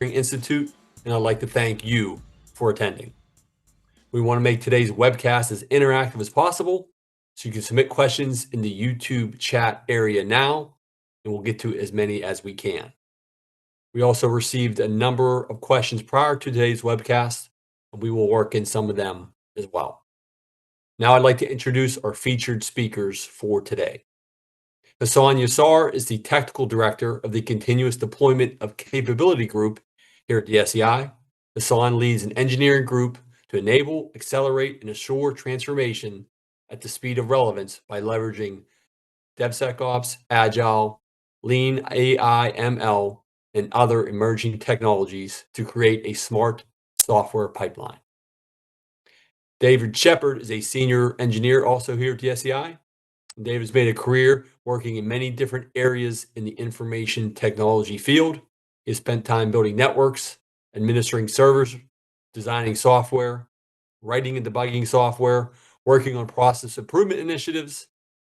Institute, and I'd like to thank you for attending. We want to make today's webcast as interactive as possible, so you can submit questions in the YouTube chat area now, and we'll get to as many as we can. We also received a number of questions prior to today's webcast, and we will work in some of them as well. Now I'd like to introduce our featured speakers for today. Hasan Yasar is the Technical Director of the Continuous Deployment of Capability Group here at the SEI. Hasan leads an engineering group to enable, accelerate, and assure transformation at the speed of relevance by leveraging DevSecOps, Agile, Lean AI, ML, and other emerging technologies to create a smart software pipeline. David Shepard is a senior engineer also here at the SEI. David's made a career working in many different areas in the information technology field. He has spent time building networks, administering servers, designing software, writing and debugging software, working on process improvement initiatives,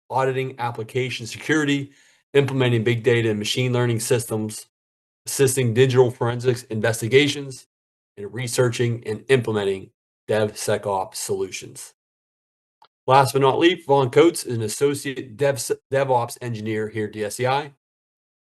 auditing application security, implementing big data and machine learning systems, assisting digital forensics investigations, and researching and implementing DevSecOps solutions. Last but not least, Vaughn Coates is an associate DevOps engineer here at the SEI.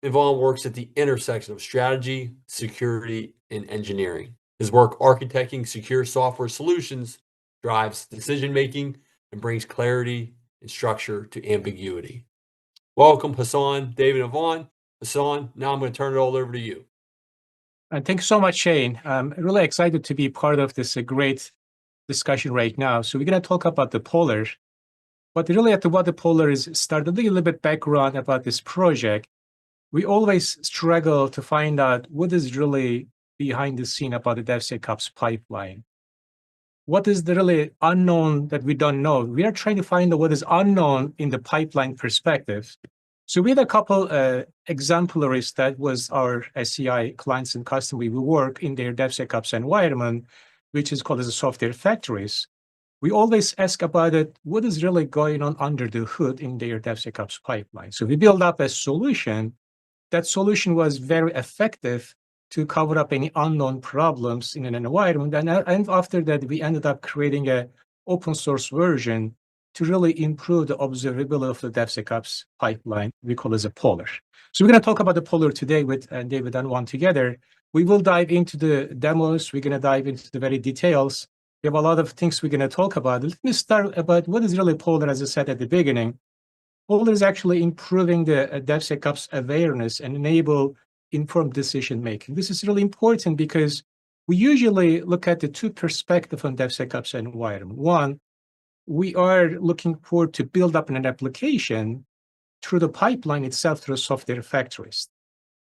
And Vaughn works at the intersection of strategy, security, and engineering. His work architecting secure software solutions drives decision-making and brings clarity and structure to ambiguity. Welcome, Hasan, David, and Vaughn. Hasan, now I'm going to turn it all over to you. And thanks so much, Shane. I'm really excited to be part of this great discussion right now. So we're going to talk about the Polar, but really at what the Polar is, start a little bit background about this project. We always struggle to find out what is really behind the scene about the DevSecOps pipeline. What is the really unknown that we don't know? We are trying to find out what is unknown in the pipeline perspective. So we had a couple exemplaries that was our SEI clients and customers. We work in their DevSecOps environment, which is called as the software factories. We always ask about it, what is really going on under the hood in their DevSecOps pipeline? So we built up a solution. That solution was very effective to cover up any unknown problems in an environment. And after that, we ended up creating an open source version to really improve the observability of the DevSecOps pipeline. We call it as a Polar. So we're going to talk about the Polar today with David and Vaughn together. We will dive into the demos. We're going to dive into the very details. We have a lot of things we're going to talk about. Let me start about what is really Polar, as I said at the beginning. Polar is actually improving the DevSecOps awareness and enable informed decision-making. This is really important because we usually look at the two perspectives on DevSecOps environment. One, we are looking forward to build up an application through the pipeline itself, through software factories.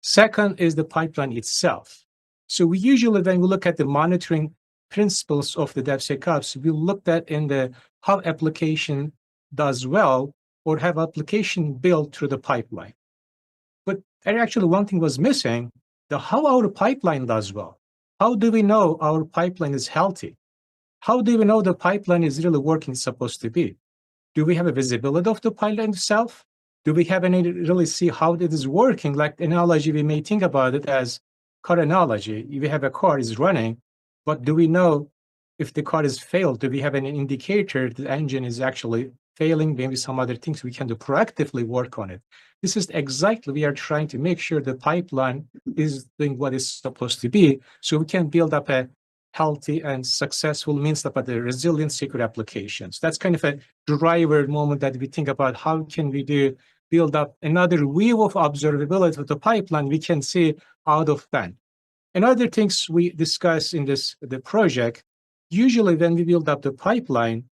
Second is the pipeline itself. So we usually, when we look at the monitoring principles of the DevSecOps, we looked at in the how application does well or have application built through the pipeline. But actually one thing was missing, the how our pipeline does well. How do we know our pipeline is healthy? How do we know the pipeline is really working supposed to be? Do we have a visibility of the pipeline itself? Do we have any really see how it is working? Like the analogy, we may think about it as car analogy. If we have a car is running, but do we know if the car is failed? Do we have an indicator the engine is actually failing? Maybe some other things we can do proactively work on it. This is exactly, we are trying to make sure the pipeline is doing what it's supposed to be, so we can build up a healthy and successful means about the resilient secure applications. That's kind of a driver moment that we think about how can we build up another view of observability of the pipeline we can see out of that. And other things we discuss in the project, usually when we build up the pipeline,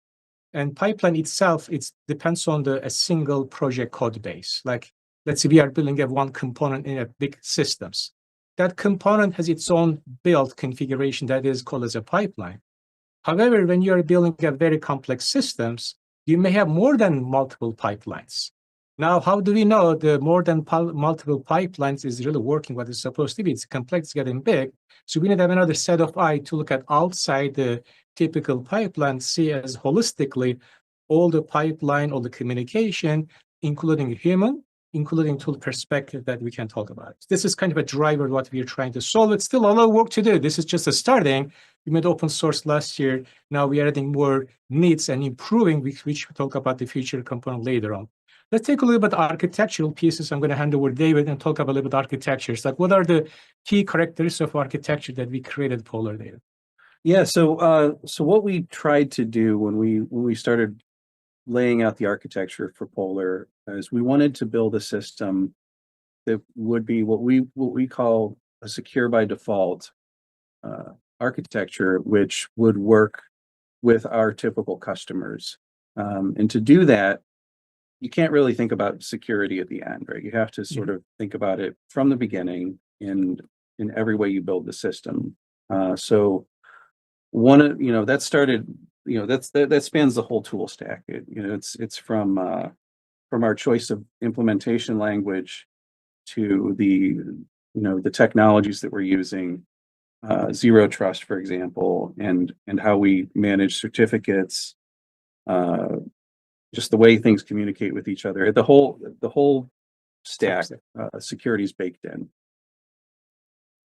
and pipeline itself, it depends on a single project code base. Like, let's say we are building one component in a big systems. That component has its own build configuration that is called as a pipeline. However, when you are building a very complex systems, you may have more than multiple pipelines. Now, how do we know the more than multiple pipelines is really working what it's supposed to be? It's complex, getting big. So we need to have another set of eyes to look at outside the typical pipeline, see as holistically all the pipeline, all the communication, including human including tool perspective that we can talk about. This is kind of a driver what we are trying to solve. It's still a lot of work to do. This is just a starting. We made open source last year. Now we are adding more needs and improving, which we talk about the future component later on. Let's take a little bit architectural pieces. I'm going to hand over to David and talk about a little bit architectures. Like, what are the key characteristics of architecture that we created Polar Data? Yeah, so what we tried to do when we started laying out the architecture for Polar is we wanted to build a system that would be what we call a secure by default architecture, which would work with our typical customers. And to do that, you can't really think about security at the end, right? You have to sort of think about it from the beginning in every way you build the system. So that started, that spans the whole tool stack. It's from our choice of implementation language to the technologies that we're using, zero trust, for example, and how we manage certificates, just the way things communicate with each other. The whole stack, security is baked in.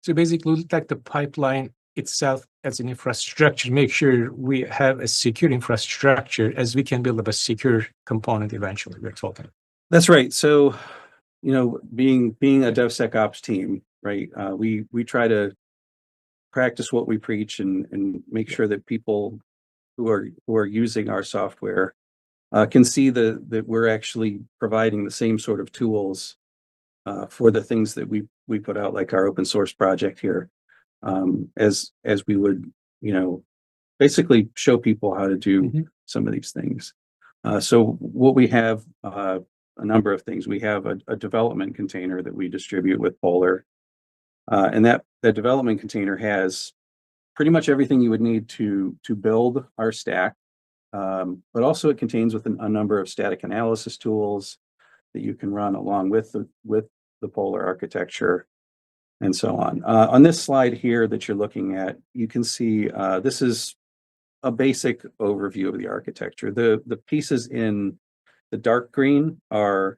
So basically, look like the pipeline itself as an infrastructure, make sure we have a secure infrastructure as we can build up a secure component eventually, we're talking. That's right. So, being a DevSecOps team, right, we try to practice what we preach and make sure that people who are using our software can see that we're actually providing the same sort of tools for the things that we put out, like our open source project here, as we would, basically show people how to do some of these things. So what we have, a number of things. We have a development container that we distribute with Polar, and that development container has pretty much everything you would need to build our stack. But also it contains a number of static analysis tools that you can run along with the Polar architecture and so on. On this slide here that you're looking at, you can see this is a basic overview of the architecture. The pieces in the dark green are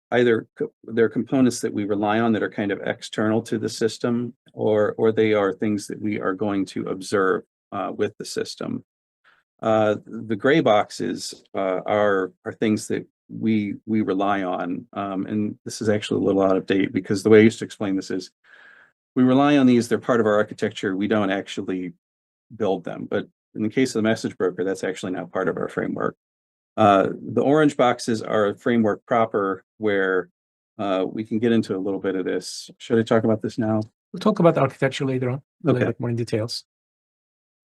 either they're components that we rely on that are kind of external to the system, or they are things that we are going to observe with the system. The gray boxes are things that we rely on, and this is actually a little out of date because the way I used to explain this is we rely on these, they're part of our architecture, we don't actually build them. But in the case of the message broker, that's actually now part of our framework. The orange boxes are a framework proper where we can get into a little bit of this. Should I talk about this now? We'll talk about the architecture later on, a little bit more in details.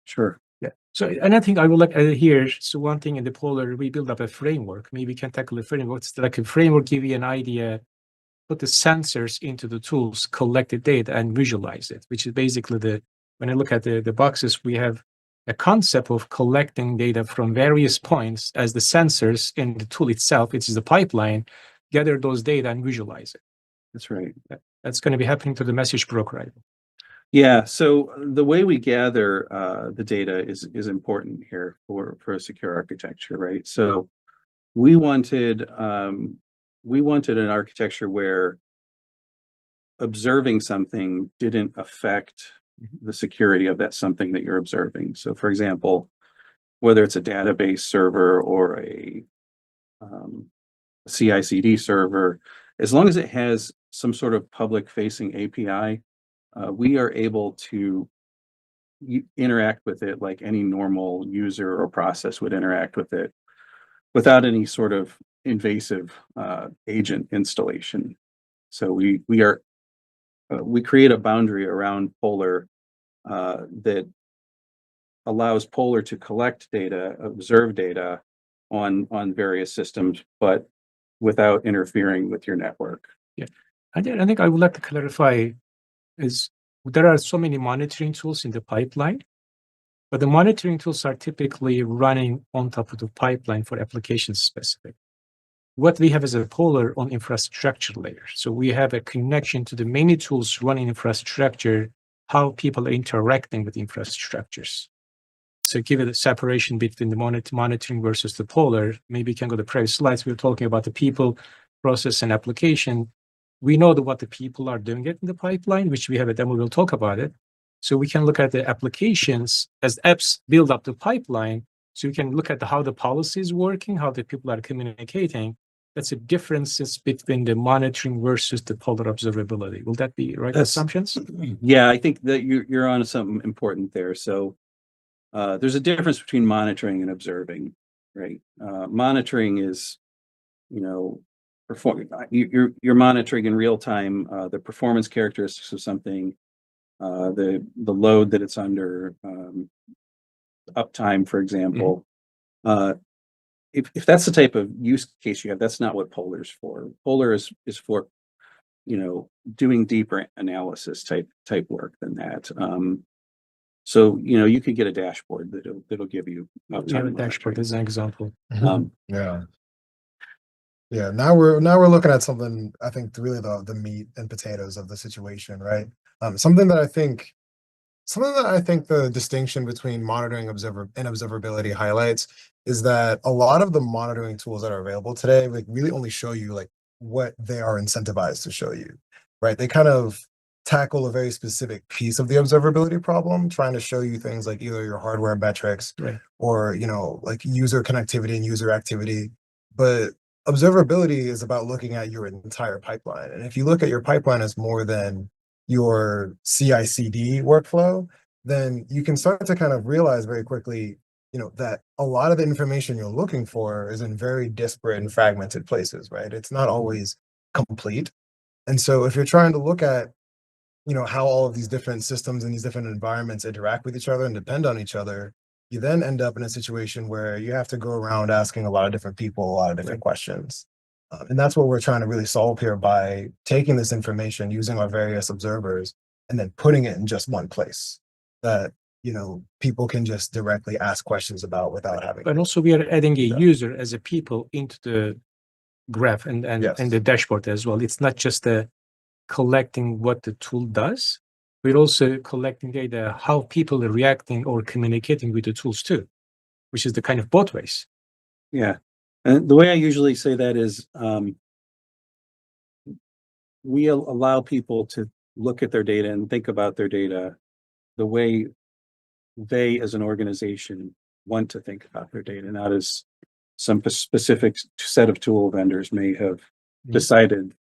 Sure. Yeah. So another thing I would like here, so one thing in the Polar, we build up a framework. Maybe we can tackle the framework. It's like a framework, give you an idea, put the sensors into the tools, collect the data, and visualize it, which is basically when I look at the boxes, we have a concept of collecting data from various points as the sensors in the tool itself, which is the pipeline, gather those data and visualize it. That's right. That's going to be happening to the message broker, right? Yeah, so the way we gather the data is important here for a secure architecture, right? So we wanted an architecture where observing something didn't affect the security of that something that you're observing. So, for example, whether it's a database server or a CI/CD server, as long as it has some sort of public-facing API, we are able to interact with it like any normal user or process would interact with it without any sort of invasive agent installation. So we create a boundary around Polar that allows Polar to collect data, observe data on various systems, but without interfering with your network. Yeah, I think I would like to clarify is there are so many monitoring tools in the pipeline, but the monitoring tools are typically running on top of the pipeline for application specific. What we have is a Polar on infrastructure layer. So we have a connection to the many tools running infrastructure, how people are interacting with infrastructures. So give it a separation between the monitoring versus the Polar. Maybe you can go to the previous slides. We were talking about the people process and application, we know what the people are doing it in the pipeline, which we have a demo, we'll talk about it. So we can look at the applications as apps build up the pipeline. So we can look at how the policy is working, how the people are communicating. That's a difference between the monitoring versus the polar observability. Will that be right assumptions? Yeah, I think that you're on something important there. So there's a difference between monitoring and observing, right? Monitoring is, you're monitoring in real time the performance characteristics of something, the load that it's under, uptime, for example. If that's the type of use case you have, that's not what Polar's for. Polar is for, doing deeper analysis type work than that. So you could get a dashboard that'll give you uptime. Yeah, a dashboard as an example. Yeah. Now we're looking at something, I think, really the meat and potatoes of the situation, right? Something that I think the distinction between monitoring and observability highlights is that a lot of the monitoring tools that are available today really only show you what they are incentivized to show you, right? They kind of tackle a very specific piece of the observability problem, trying to show you things like either your hardware metrics, right, or user connectivity and user activity. But observability is about looking at your entire pipeline. And if you look at your pipeline as more than your CI/CD workflow, then you can start to kind of realize very quickly, that a lot of the information you're looking for is in very disparate and fragmented places, right? It's not always complete. And so if you're trying to look at, how all of these different systems and these different environments interact with each other and depend on each other, you then end up in a situation where you have to go around asking a lot of different people a lot of different questions. And that's what we're trying to really solve here by taking this information, using our various observers, and then putting it in just one place that, people can just directly ask questions about without having. But also we are adding a user as a people into the graph and Yes. and the dashboard as well. It's not just collecting what the tool does. We're also collecting data, how people are reacting or communicating with the tools too, which is the kind of both ways. Yeah. And the way I usually say that is we allow people to look at their data and think about their data the way they as an organization want to think about their data, not as some specific set of tool vendors may have decided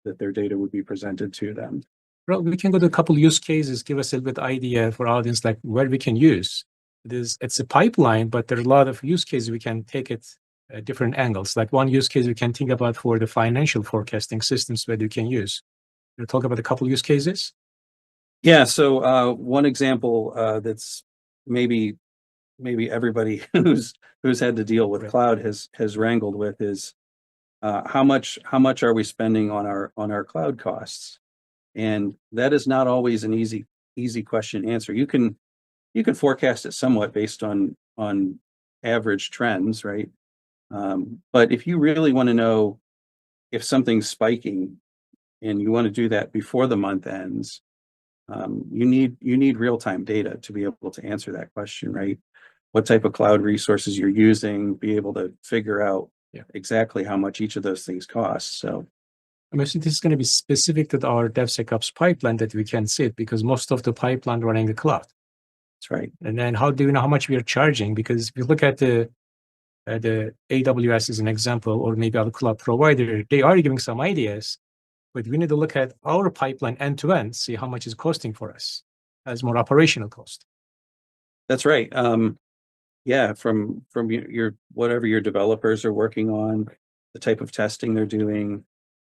that their data would be presented to them. Well, we can go to a couple use cases, give us a little bit idea for audience, like where we can use. It's a pipeline, but there are a lot of use cases we can take it at different angles. Like one use case we can think about for the financial forecasting systems where you can use. We'll talk about a couple use cases. Yeah, so one example that's maybe everybody who's had to deal with cloud has wrangled with is how much are we spending on our cloud costs? And that is not always an easy question to answer. You can forecast it somewhat based on average trends, right? But if you really want to know if something's spiking and you want to do that before the month ends, you need real-time data to be able to answer that question, right? What type of cloud resources you're using, be able to figure out exactly how much each of those things cost. So I mean, this is going to be specific to our DevSecOps pipeline that we can see it, because most of the pipeline running the cloud. That's right. And then how do we know how much we are charging? Because if you look at the AWS as an example, or maybe other cloud provider, they are giving some ideas, but we need to look at our pipeline end to end, see how much it's costing for us as more operational cost. That's right. Yeah, from your whatever your developers are working on, the type of testing they're doing,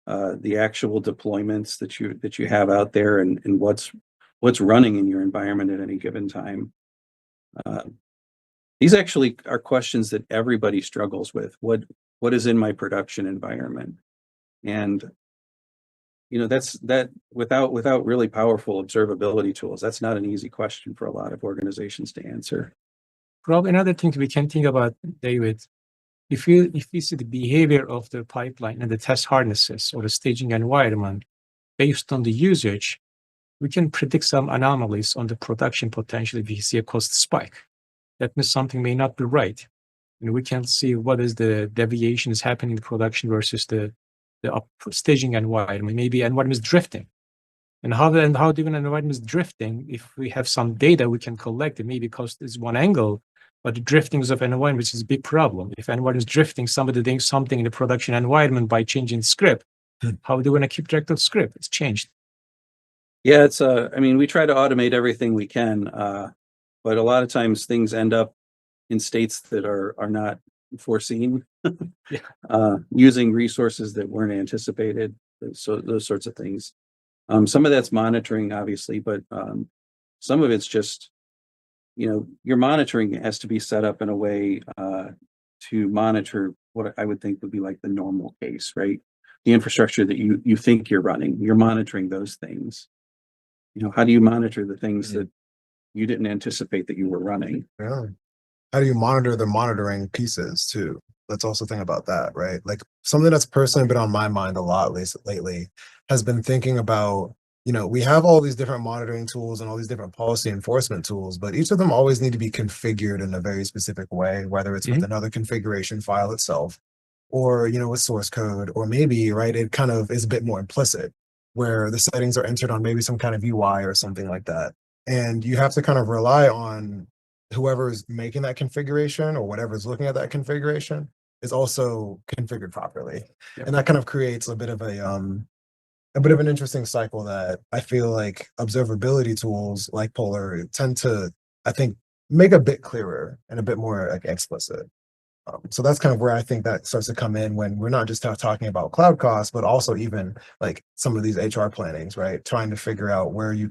the actual deployments that you have out there, and what's running in your environment at any given time. These actually are questions that everybody struggles with. What is in my production environment? And that without really powerful observability tools, that's not an easy question for a lot of organizations to answer. Rob, another thing we can think about, David, if you see the behavior of the pipeline and the test harnesses or the staging environment based on the usage, we can predict some anomalies on the production potential if we see a cost spike. That means something may not be right. And we can see what is the deviation is happening in production versus the the staging environment. Maybe environment is drifting. And how do an environment is drifting? If we have some data, we can collect it, maybe because it's one angle, but the driftings of an environment, which is a big problem. If an environment is drifting, somebody doing something in the production environment by changing script, how are they going to keep track of script? It's changed. Yeah, it's I mean, we try to automate everything we can, but a lot of times things end up in states that are not foreseen. Using resources that weren't anticipated. So those sorts of things. Some of that's monitoring, obviously, but some of it's just, your monitoring has to be set up in a way to monitor what I would think would be like the normal case, right? The infrastructure that you think you're running, you're monitoring those things. How do you monitor the things that you didn't anticipate that you were running? Yeah. How do you monitor the monitoring pieces too? Let's also think about that, right? Like something that's personally been on my mind a lot lately has been thinking about, we have all these different monitoring tools and all these different policy enforcement tools, but each of them always need to be configured in a very specific way, whether it's with another configuration file itself or, with source code, or maybe, right, it kind of is a bit more implicit where the settings are entered on maybe some kind of UI or something like that. And you have to kind of rely on whoever's making that configuration or whatever's looking at that configuration is also configured properly. Yep. And that kind of creates a bit of an interesting cycle that I feel like observability tools like Polar tend to, I think, make a bit clearer and a bit more like explicit. So that's kind of where I think that starts to come in when we're not just talking about cloud costs, but also even like some of these HR plannings, right? Trying to figure out where you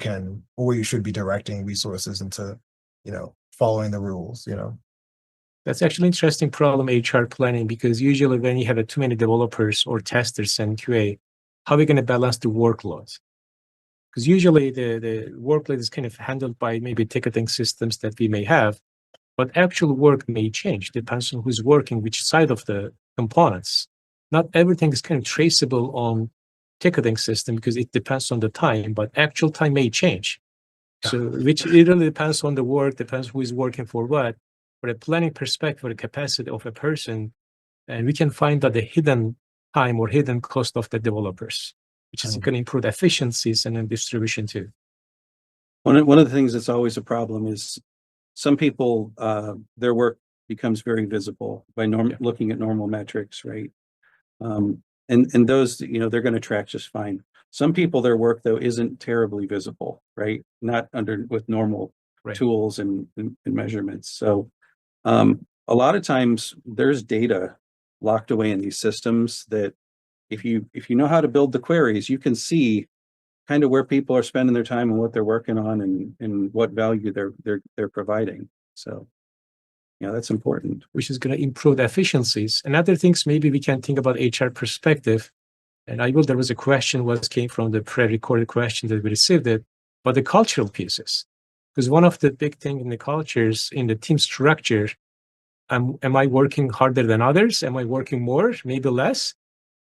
should be directing resources into, following the rules, That's actually an interesting problem, HR planning, because usually when you have too many developers or testers and QA, how are we going to balance the workloads? Because usually the workload is kind of handled by maybe ticketing systems that we may have, but actual work may change, depends on who's working, which side of the components. Not everything is kind of traceable on ticketing system because it depends on the time, but actual time may change. So which it really depends on the work, depends who is working for what. For a planning perspective, for the capacity of a person, and we can find that the hidden time or hidden cost of the developers, which is going to improve efficiencies and then distribution too. One of the things that's always a problem is some people, their work becomes very visible by looking at normal metrics, right? And those, they're going to track just fine. Some people, their work though isn't terribly visible, right? Not with normal tools and measurements. So a lot of times there's data locked away in these systems that if you know how to build the queries, you can see kind of where people are spending their time and what they're working on and what value they're providing. So that's important. Which is going to improve the efficiencies. And other things maybe we can think about HR perspective. And there was a question came from the pre-recorded question that we received but the cultural pieces. Because one of the big things in the cultures, in the team structure, am I working harder than others? Am I working more, maybe less?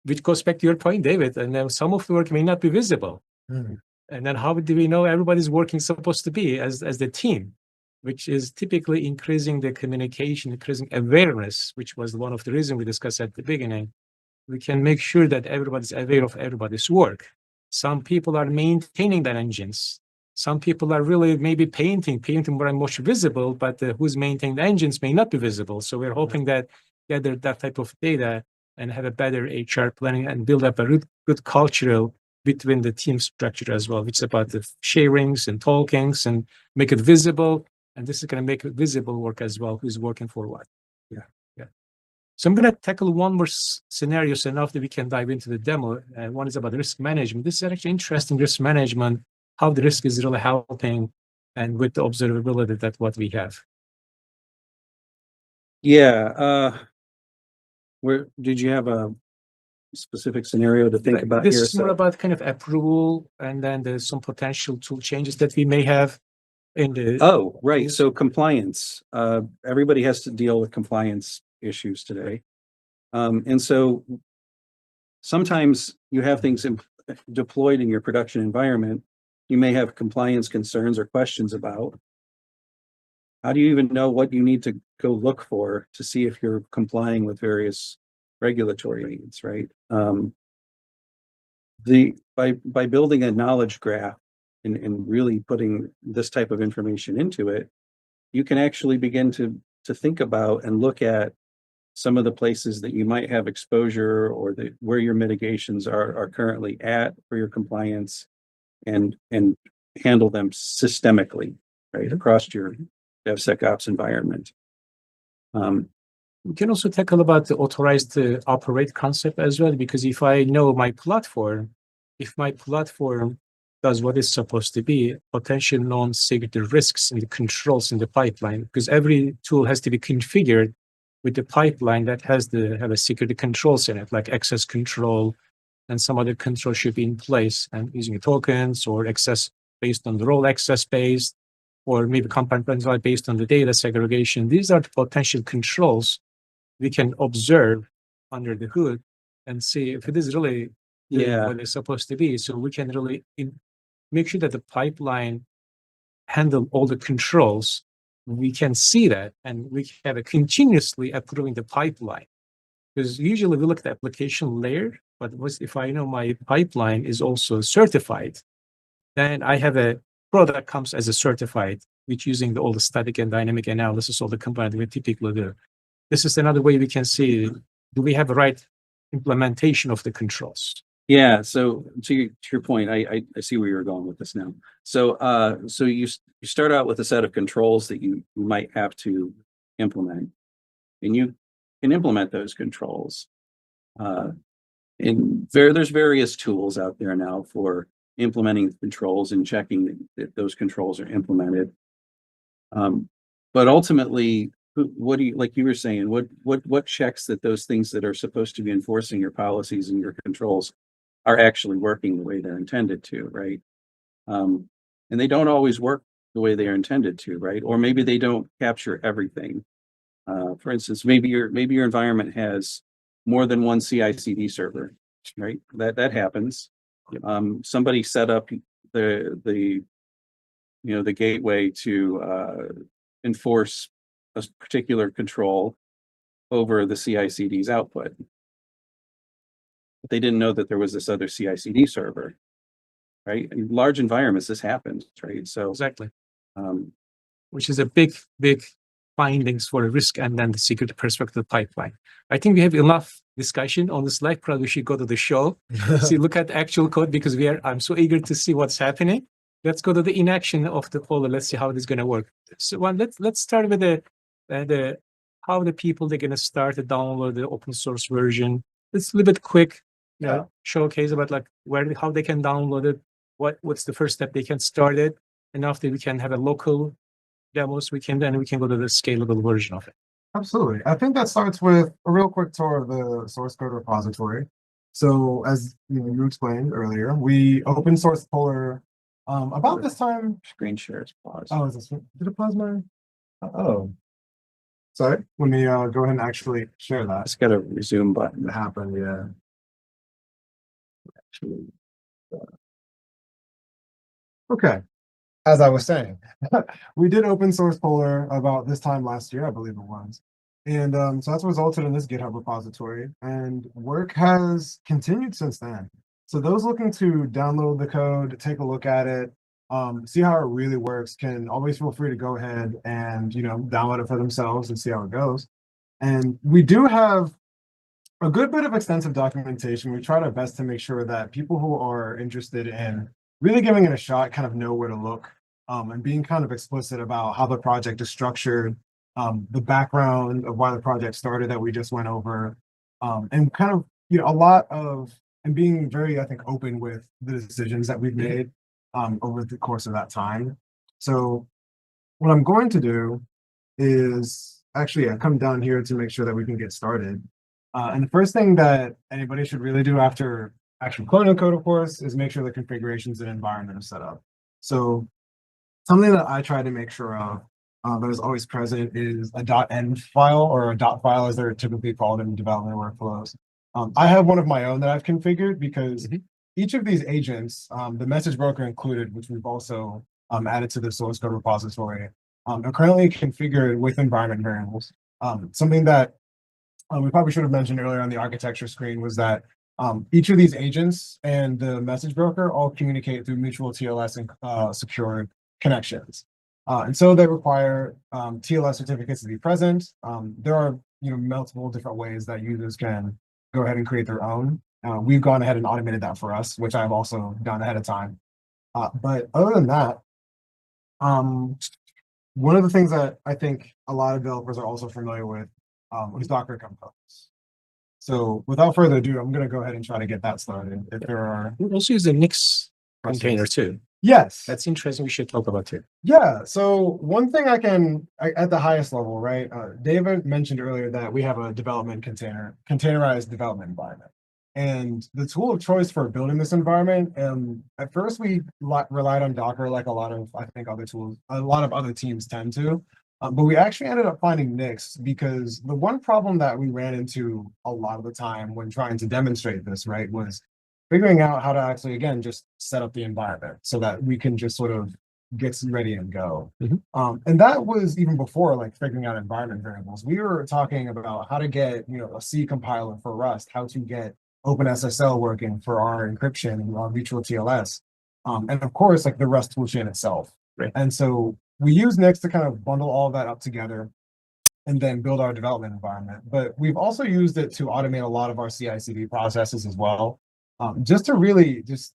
Which goes back to your point, David. And then some of the work may not be visible. And then how do we know everybody's working supposed to be as the team, which is typically increasing the communication, increasing awareness, which was one of the reasons we discussed at the beginning. We can make sure that everybody's aware of everybody's work. Some people are maintaining their engines. Some people are really maybe painting more much visible, but who's maintaining the engines may not be visible. So we're hoping that gather that type of data and have a better HR planning and build up a good cultural between the team structure as well, which is about the sharings and talkings and make it visible. And this is going to make it visible work as well, who's working for what. Yeah. So I'm going to tackle one more scenario, so now that we can dive into the demo. One is about risk management. This is actually interesting, risk management, how the risk is really helping and with the observability that what we have. Yeah. Where did you have a specific scenario to think about this here? Is more about kind of approval, and then there's some potential tool changes that we may have in the. Oh, right. So compliance. Everybody has to deal with compliance issues today. And so sometimes you have things deployed in your production environment. You may have compliance concerns or questions about. How do you even know what you need to go look for to see if you're complying with various regulatory needs, right? by building a knowledge graph and really putting this type of information into it, you can actually begin to think about and look at some of the places that you might have exposure, or where your mitigations are currently at for your compliance, and handle them systemically, right, across your DevSecOps environment. We can also tackle about the authorized to operate concept as well, because if I know my platform, if my platform does what it's supposed to be, potential non-security risks and the controls in the pipeline, because every tool has to be configured with the pipeline that has have a security controls in it, like access control, and some other control should be in place, and using tokens or access based on the role access based, or maybe compartmentalized based on the data segregation. These are the potential controls we can observe under the hood and see if it is really doing what it's supposed to be. So we can really make sure that the pipeline handle all the controls. We can see that, and we have a continuously improving the pipeline. Because usually we look at the application layer, but if I know my pipeline is also certified, then I have a product comes as a certified, which using all the static and dynamic analysis, all the components we typically do. This is another way we can see, do we have the right implementation of the controls? Yeah. So to your point, I see where you're going with this now. So you start out with a set of controls that you might have to implement, and you can implement those controls. And there's various tools out there now for implementing controls and checking that those controls are implemented. But ultimately, what do you, like you were saying, what checks that those things that are supposed to be enforcing your policies and your controls are actually working the way they're intended to, right? And they don't always work the way they are intended to, right? Or maybe they don't capture everything. For instance, maybe your environment has more than one CI/CD server, right? That happens. Somebody set up the gateway to enforce a particular control over the CI/CD's output, but they didn't know that there was this other CI/CD server, right? In large environments, this happens, right? So exactly, which is a big findings for a risk and then the security perspective pipeline. I think we have enough discussion on this slide. Probably we should go to the show, look at the actual code, because I'm so eager to see what's happening. Let's go to the inaction of the poller. Let's see how it is going to work. So let's start with the how the people they're going to start to download the open source version. It's a little bit quick, showcase about like how they can download it, what's the first step they can start it, and after we can have a local demos, we can go to the scalable version of it. Absolutely. I think that starts with a real quick tour of the source code repository. So as you explained earlier, we open source Polar about this time. Screen shares pause. Oh, is this, did it pause mine? Oh, sorry. Let me go ahead and actually share that. It's got a resume button. It happened, yeah. Actually, okay. As I was saying, we did open source Polar about this time last year, I believe it was. And so that's resulted in this GitHub repository, and work has continued since then. So those looking to download the code, take a look at it, see how it really works, can always feel free to go ahead and download it for themselves and see how it goes. And we do have a good bit of extensive documentation. We tried our best to make sure that people who are interested in really giving it a shot kind of know where to look, and being kind of explicit about how the project is structured, the background of why the project started that we just went over, and kind of a lot of, and being very, I think, open with the decisions that we've made over the course of that time. So what I'm going to do is actually come down here to make sure that we can get started. And the first thing that anybody should really do after actually cloning code, of course, is make sure the configurations and environment are set up. So something that I try to make sure of that is always present is a .env file, or a .dot file as they're typically called in development workflows. I have one of my own that I've configured because each of these agents, the message broker included, which we've also added to the source code repository, are currently configured with environment variables. Something that we probably should have mentioned earlier on the architecture screen was that Each of these agents and the message broker all communicate through mutual TLS and secured connections. And so they require TLS certificates to be present. There are multiple different ways that users can go ahead and create their own. We've gone ahead and automated that for us, which I've also done ahead of time. But other than that, one of the things that I think a lot of developers are also familiar with is Docker Compose. So without further ado, I'm going to go ahead and try to get that started. If there are We also use the Nix container too. yes, That's interesting. We should talk about too. yeah. So one thing at the highest level, right? David mentioned earlier that we have a development containerized development environment. And the tool of choice for building this environment, at first we relied on Docker like a lot of, I think, other tools, a lot of other teams tend to. But we actually ended up finding Nix because the one problem that we ran into a lot of the time when trying to demonstrate this, right, was figuring out how to actually, again, just set up the environment so that we can just sort of get ready and go. And that was even before like figuring out environment variables. We were talking about how to get, a C compiler for Rust, how to get OpenSSL working for our encryption and our mutual TLS. And of course, like the Rust toolchain itself. Right. And so we use Nix to kind of bundle all that up together and then build our development environment. But we've also used it to automate a lot of our CI/CD processes as well, just to really just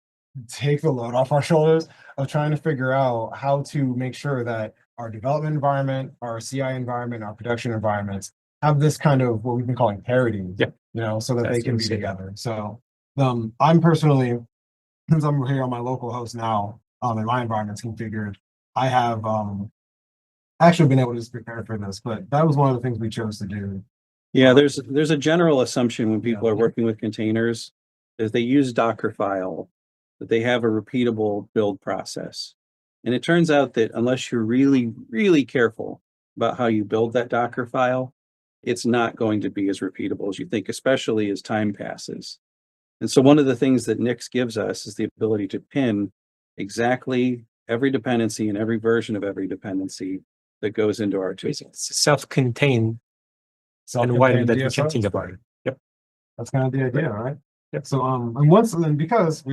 take the load off our shoulders of trying to figure out how to make sure that our development environment, our CI environment, our production environments have this kind of what we've been calling parity, so that they can be together. So I'm personally, since I'm here on my local host now, and my environment's configured, I have actually been able to just prepare for this, but that was one of the things we chose to do. Yeah, there's a general assumption when people are working with containers is they use Dockerfile, that they have a repeatable build process. And it turns out that unless you're really, really careful about how you build that Docker file, it's not going to be as repeatable as you think, especially as time passes. And so one of the things that Nix gives us is the ability to pin exactly every dependency and every version of every dependency that goes into our tool. It's self-contained environment that we can think about it. Yep. That's kind of the idea, right? Yep. So and because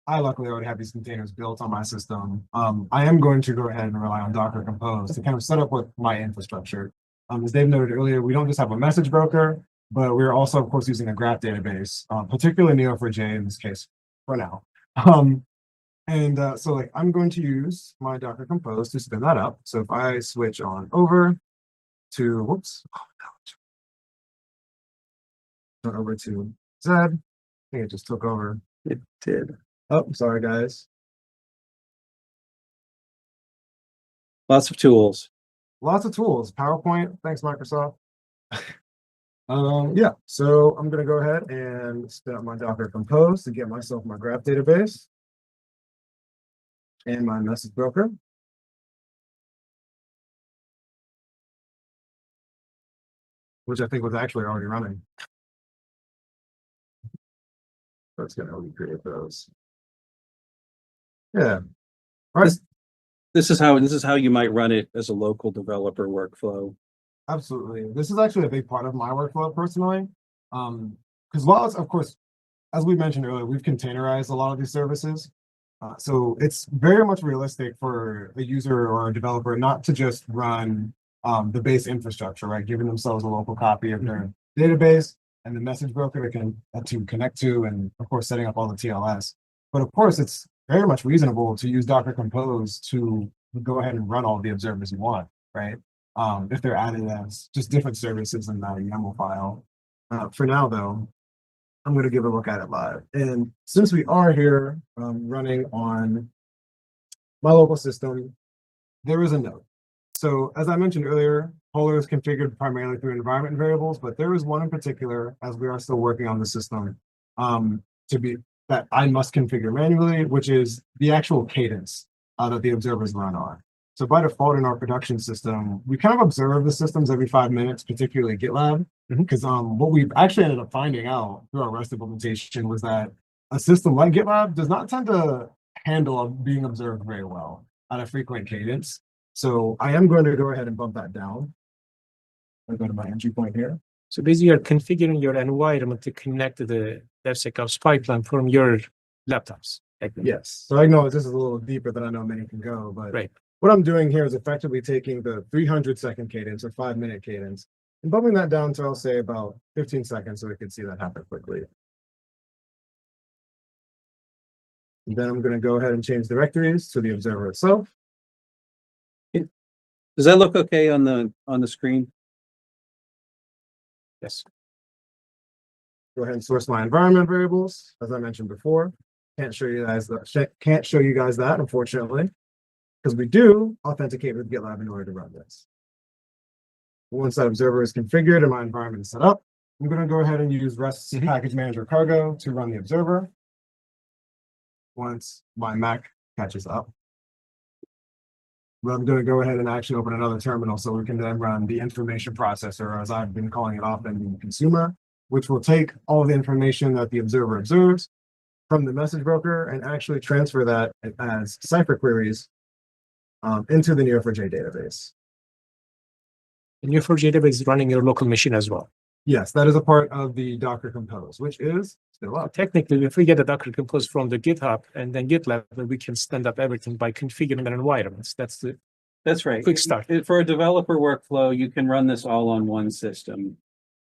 I luckily already have these containers built on my system, I am going to go ahead and rely on Docker Compose to kind of set up with my infrastructure. As Dave noted earlier, we don't just have a message broker, but we're also, of course, using a graph database, particularly Neo4j in this case for now. So like I'm going to use my Docker Compose to spin that up. So if I switch on over to, turn over to Z, I think it just took over. It did. Oh, sorry, guys. Lots of tools. Lots of tools. PowerPoint. Thanks, Microsoft. Yeah, so I'm going to go ahead and spin up my Docker Compose to get myself my graph database and my message broker. Which I think was actually already running. So it's going to recreate those. Yeah. All right. This is how you might run it as a local developer workflow. Absolutely. This is actually a big part of my workflow personally. Because while it's, of course, as we mentioned earlier, we've containerized a lot of these services. So it's very much realistic for a user or a developer not to just run the base infrastructure, right? Giving themselves a local copy of their database and the message broker to connect to, and of course, setting up all the TLS. But of course, it's very much reasonable to use Docker Compose to go ahead and run all the observers you want, right? If they're added as just different services in that YAML file. For now, though, I'm going to give a look at it live. And since we are here running on my local system, there is a note. So as I mentioned earlier, Polar is configured primarily through environment variables, but there is one in particular, as we are still working on the system, that I must configure manually, which is the actual cadence that the observers run on. So by default in our production system, we kind of observe the systems every 5 minutes, particularly GitLab, because what we've actually ended up finding out through our Rust implementation was that a system like GitLab does not tend to handle being observed very well at a frequent cadence. So I am going to go ahead and bump that down. I'll go to my entry point here. So basically, you're configuring your environment to connect to the DevSecOps pipeline from your laptops. Yes. So I know this is a little deeper than I know many can go, but Right. what I'm doing here is effectively taking the 300-second cadence or 5-minute cadence and bumping that down to, I'll say, about 15 seconds so we can see that happen quickly. And then I'm going to go ahead and change directories to the observer itself. Does that look okay on the screen? Yes. Go ahead and source my environment variables, as I mentioned before. Can't show you guys that, unfortunately, because we do authenticate with GitLab in order to run this. Once that observer is configured and my environment is set up, I'm going to go ahead and use REST Package Manager Cargo to run the observer. Once my Mac catches up, I'm going to go ahead and actually open another terminal so we can then run the information processor, as I've been calling it often, the consumer, which will take all the information that the observer observes from the message broker and actually transfer that as Cypher queries into the Neo4j database. The Neo4j database is running your local machine as well. Yes, that is a part of the Docker Compose, which is still up. Technically, if we get a Docker Compose from the GitHub and then GitLab, then we can stand up everything by configuring an environment. That's right. Quick start. For a developer workflow, you can run this all on one system.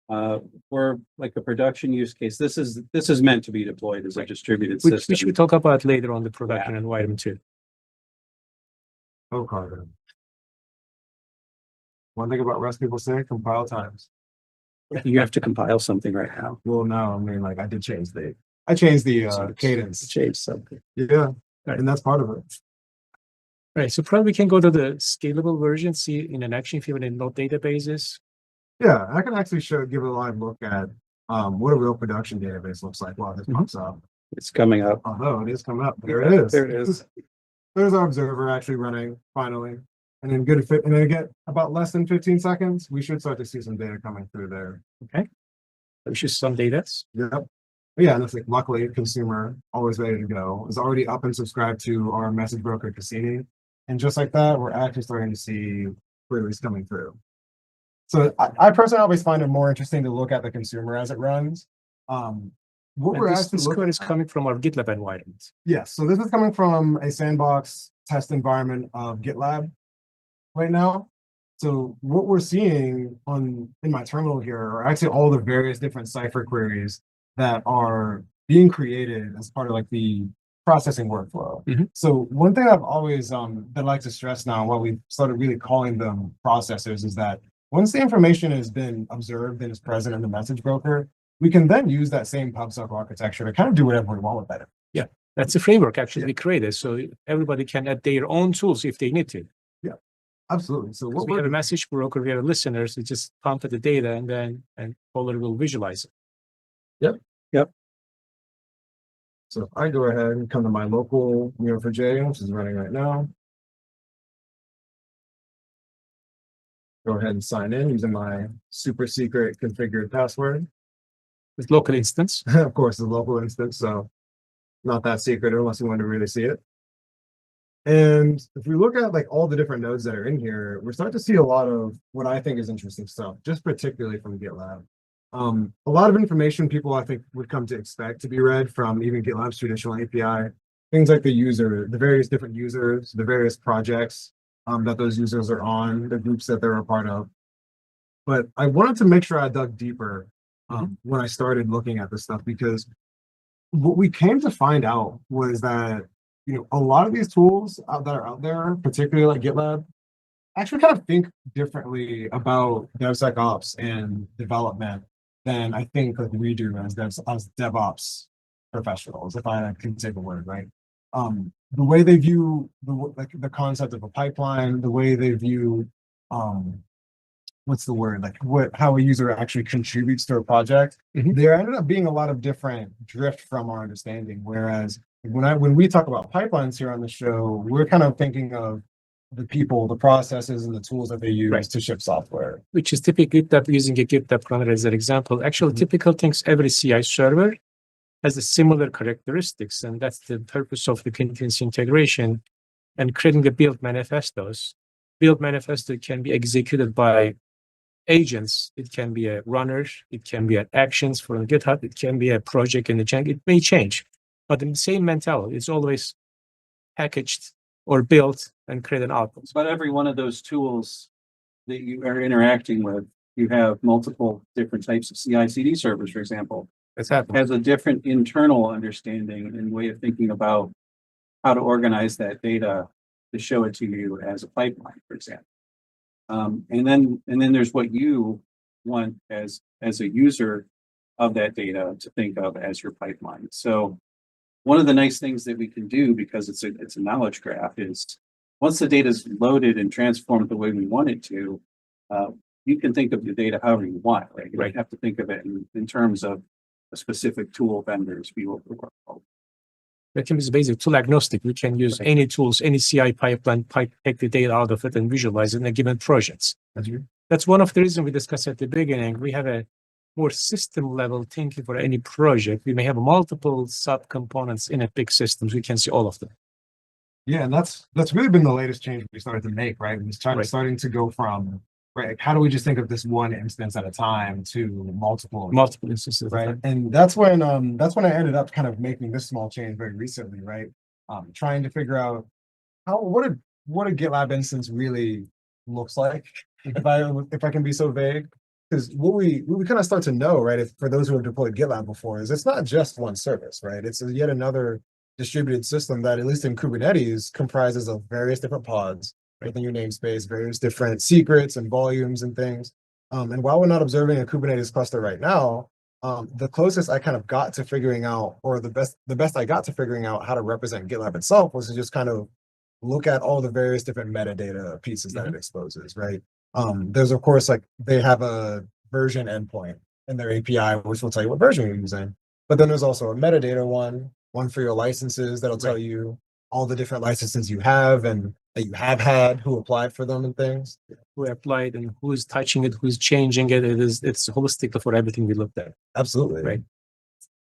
For like a production use case, this is meant to be deployed as a distributed system. Which we talk about later on the production environment too. Oh, Cargo. One thing about REST people say, compile times. You have to compile something right now. Well, no, I mean, like I changed the cadence. Change something. Yeah, Right. and that's part of it. Right. So probably we can go to the scalable version, see in an action if you have any node databases. Yeah, I can actually give a live look at what a real production database looks like while this pops up. It's coming up. Although it is coming up. There it is. There it is. There's our observer actually running finally. And then and then again, about less than 15 seconds, we should start to see some data coming through there. Okay. Which is some data. Yep. Yeah, and it's like luckily consumer always ready to go is already up and subscribed to our message broker Cassini. And just like that, we're actually starting to see queries coming through. So I personally always find it more interesting to look at the consumer as it runs. This code is coming from our GitLab environment. Yes, so this is coming from a sandbox test environment of GitLab right now. So what we're seeing in my terminal here are actually all the various different Cypher queries that are being created as part of like the processing workflow. So one thing I've always that I like to stress now, while we've started really calling them processors, is that once the information has been observed and is present in the message broker, we can then use that same PubSub architecture to kind of do whatever we want with that. Yeah, that's a framework actually we created, so everybody can add their own tools if they need to. Yeah, absolutely. So what we have a message broker, we have listeners who just pump the data and Polar will visualize it. Yep. So if I go ahead and come to my local Neo4j, which is running right now. Go ahead and sign in using my super secret configured password. With local instance. Of course, the local instance, so not that secret unless you want to really see it. And if we look at like all the different nodes that are in here, we're starting to see a lot of what I think is interesting stuff, just particularly from GitLab. A lot of information people I think would come to expect to be read from even GitLab's traditional API, things like the user, the various different users, the various projects that those users are on, the groups that they're a part of. But I wanted to make sure I dug deeper when I started looking at this stuff, because what we came to find out was that, you know, a lot of these tools that are out there, particularly like GitLab, actually kind of think differently about DevSecOps and development than I think like we do as DevOps professionals, if I can say the word, right? The way they view the concept of a pipeline, the way they view what's the word, like how a user actually contributes to a project, there ended up being a lot of different drift from our understanding. Whereas when we talk about pipelines here on the show, we're kind of thinking of the people, the processes, and the tools that they use to ship software. Which is typically GitLab, using a GitLab runner as an example. Actually, typical things, every CI server has a similar characteristics, and that's the purpose of the continuous integration and creating the build manifestos. Build manifesto can be executed by agents. It can be a runner. It can be an actions for GitHub. It can be a project in the chain. It may change, but the same mentality. It's always packaged or built and create an output. But every one of those tools that you are interacting with, you have multiple different types of CI/CD servers, for example, That's happening. has a different internal understanding and way of thinking about how to organize that data to show it to you as a pipeline, for example. And then there's what you want as a user of that data to think of as your pipeline. So one of the nice things that we can do, because it's a knowledge graph, is once the data is loaded and transformed the way we want it to, you can think of the data however you want, right? You don't have to think of it in terms of a specific tool vendors. The team is basically tool agnostic. We can use any tools, any CI pipeline, take the data out of it and visualize it in a given project. That's one of the reasons we discussed at the beginning. We have a more system level thinking for any project. We may have multiple subcomponents in a big systems. We can see all of them. Yeah, and that's really been the latest change we started to make, right? We starting to go from, right, how do we just think of this one instance at a time to multiple instances, right? And that's when I ended up kind of making this small change very recently, right? Trying to figure out what a GitLab instance really looks like, if I can be so vague. Because what we kind of start to know, right, if for those who have deployed GitLab before, is it's not just one service, right? It's yet another distributed system that, at least in Kubernetes, comprises of various different pods within your namespace, various different secrets and volumes and things. And while we're not observing a Kubernetes cluster right now, the closest I kind of got to figuring out, or the best I got to figuring out how to represent GitLab itself, was to just kind of look at all the various different metadata pieces that it exposes, right? There's, of course, like, they have a version endpoint in their API, which will tell you what version you're using. But then there's also a metadata one for your licenses that'll tell you all the different licenses you have and that you have had, who applied for them and things. Who applied and who's touching it, who's changing it. It's holistic for everything we looked at. Absolutely. Right.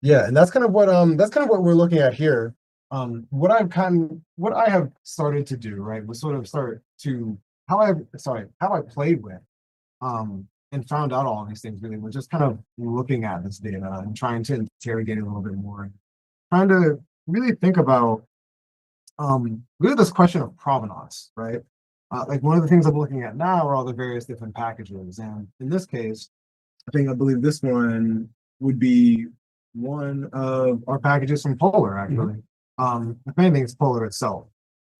Yeah, and that's kind of what we're looking at here. What I have started to do, right, was sort of start to how I played with and found out all these things really was just kind of looking at this data and trying to interrogate it a little bit more, trying to really think about really this question of provenance, right? Like, one of the things I'm looking at now are all the various different packages, and in this case, I believe this one would be one of our packages from Polar, actually. If anything, it's Polar itself.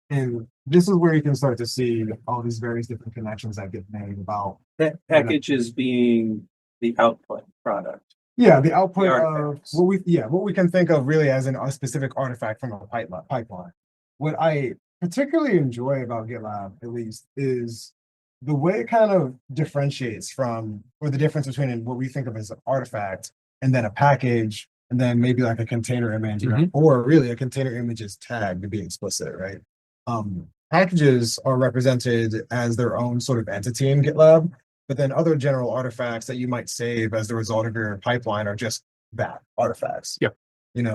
And this is where you can start to see all these various different connections that get made about That packages being the output product. Yeah, the output of artifacts. what we can think of really as a specific artifact from a pipeline. What I particularly enjoy about GitLab, at least, is the way it kind of differentiates from, or the difference between what we think of as an artifact and then a package, and then maybe like a container image, or really a container image is tagged, to be explicit, right? Packages are represented as their own sort of entity in GitLab, but then other general artifacts that you might save as the result of your pipeline are just that, artifacts. Yeah.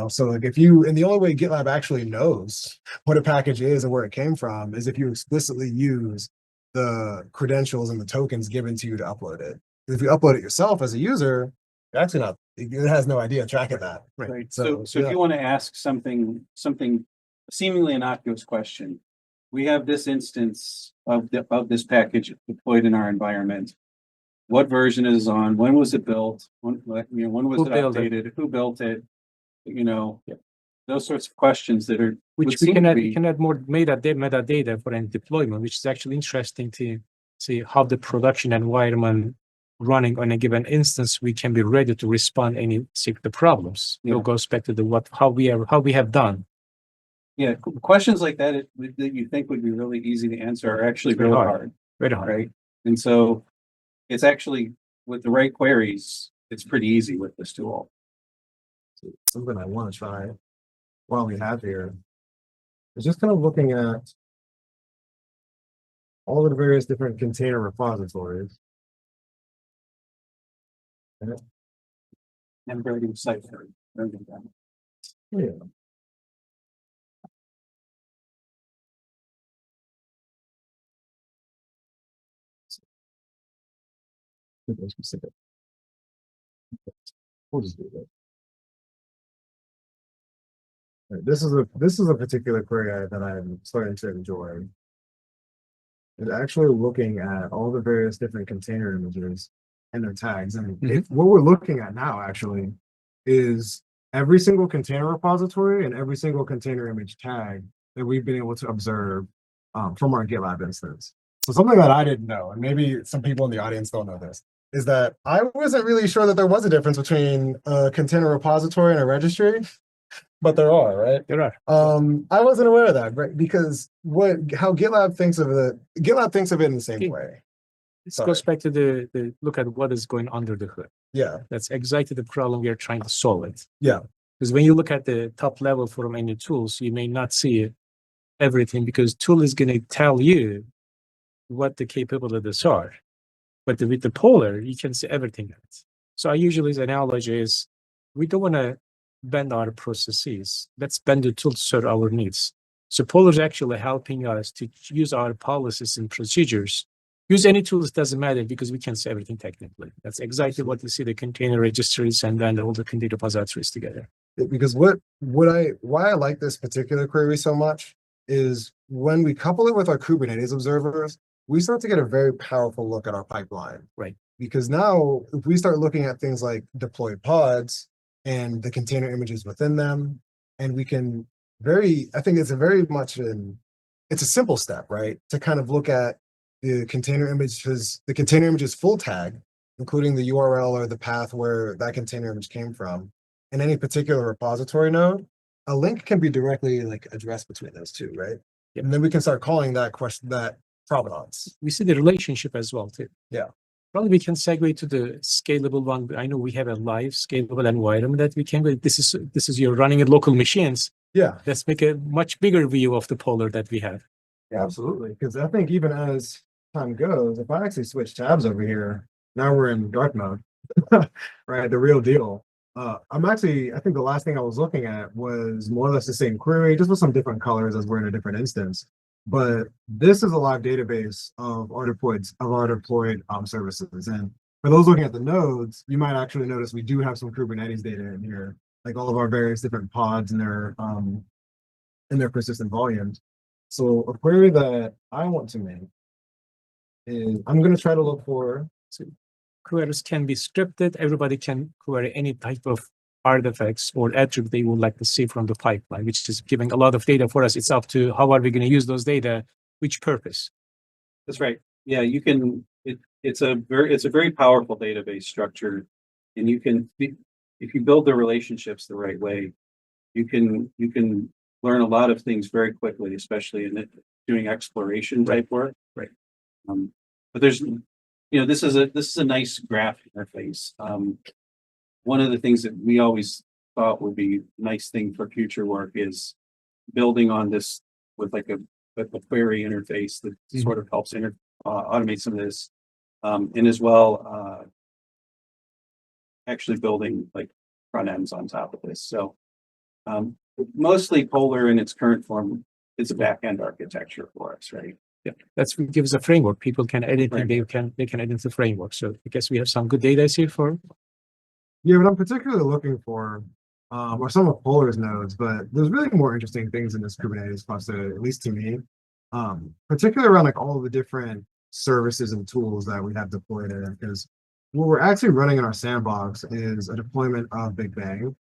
So like, and the only way GitLab actually knows what a package is and where it came from is if you explicitly use the credentials and the tokens given to you to upload it. If you upload it yourself as a user, it has no idea tracking that. Right. So if you want to ask something seemingly innocuous question, we have this instance of this package deployed in our environment. What version is on? When was it built? When was it updated? Who built it? Those sorts of questions that are which we can add more metadata for any deployment, which is actually interesting to see how the production environment running on a given instance, we can be ready to respond any the problems. It goes back to how we have done. Yeah, questions like that that you think would be really easy to answer are actually really hard. Very hard. Right? And so it's actually, with the right queries, it's pretty easy with this tool. Something I want to try while we have here is just kind of looking at all of the various different container repositories. And writing cipher. Yeah. specific. We'll just do that. Right, this is a particular query that I'm starting to enjoy. It's actually looking at all the various different container images and their tags. And what we're looking at now actually is every single container repository and every single container image tag that we've been able to observe from our GitLab instance. So something that I didn't know, and maybe some people in the audience don't know this, is that I wasn't really sure that there was a difference between a container repository and a registry, but there are, right? There are. I wasn't aware of that, right? Because how GitLab thinks of it, GitLab thinks of it in the same way. This goes back to the look at what is going under the hood. Yeah. That's exactly the problem we are trying to solve it. Yeah. Because when you look at the top level from any tools, you may not see everything because tool is going to tell you what the capabilities are. But with the Polar, you can see everything else. So I usually the analogy is we don't want to bend our processes. Let's bend the tool to serve our needs. So Polar is actually helping us to use our policies and procedures. Use any tools, doesn't matter because we can see everything technically. That's exactly what you see the container registries and then all the container repositories together. Because why I like this particular query so much is when we couple it with our Kubernetes observers, we start to get a very powerful look at our pipeline. Right. Because now if we start looking at things like deployed pods and the container images within them, and we can I think it's it's a simple step, right? To kind of look at the container image's full tag, including the URL or the path where that container image came from, in any particular repository node, a link can be directly addressed between those two, right? Yep. And then we can start calling that provenance. We see the relationship as well too. Yeah. Probably we can segue to the scalable one. I know we have a live scalable environment that we can go. This is you're running at local machines. Yeah. Let's make a much bigger view of the Polar that we have. Yeah, absolutely. Because I think even as time goes, if I actually switch tabs over here, now we're in dark mode, right? The real deal. I think the last thing I was looking at was more or less the same query, just with some different colors as we're in a different instance. But this is a live database of our deployed services. And for those looking at the nodes, you might actually notice we do have some Kubernetes data in here, like all of our various different pods and their persistent volumes. So a query that I want to make is I'm going to try to look for. Queries can be scripted. Everybody can query any type of artifacts or attribute they would like to see from the pipeline, which is giving a lot of data for us. It's up to how are we going to use those data, which purpose. That's right. Yeah, you can. It's a very powerful database structure, and you can, if you build the relationships the right way, you can learn a lot of things very quickly, especially in doing exploration type work. Right. But there's, this is a nice graph interface. One of the things that we always thought would be a nice thing for future work is building on this with a query interface that sort of helps automate some of this, and as well actually building front ends on top of this. So mostly Polar in its current form is a back end architecture for us, right? Yeah, that's what gives a framework. People can edit and they can edit the framework. So I guess we have some good data here for. Yeah, but I'm particularly looking for or some of Polar's nodes, but there's really more interesting things in this Kubernetes cluster, at least to me, particularly around all of the different services and tools that we have deployed in it. Because what we're actually running in our sandbox is a deployment of Big Bang.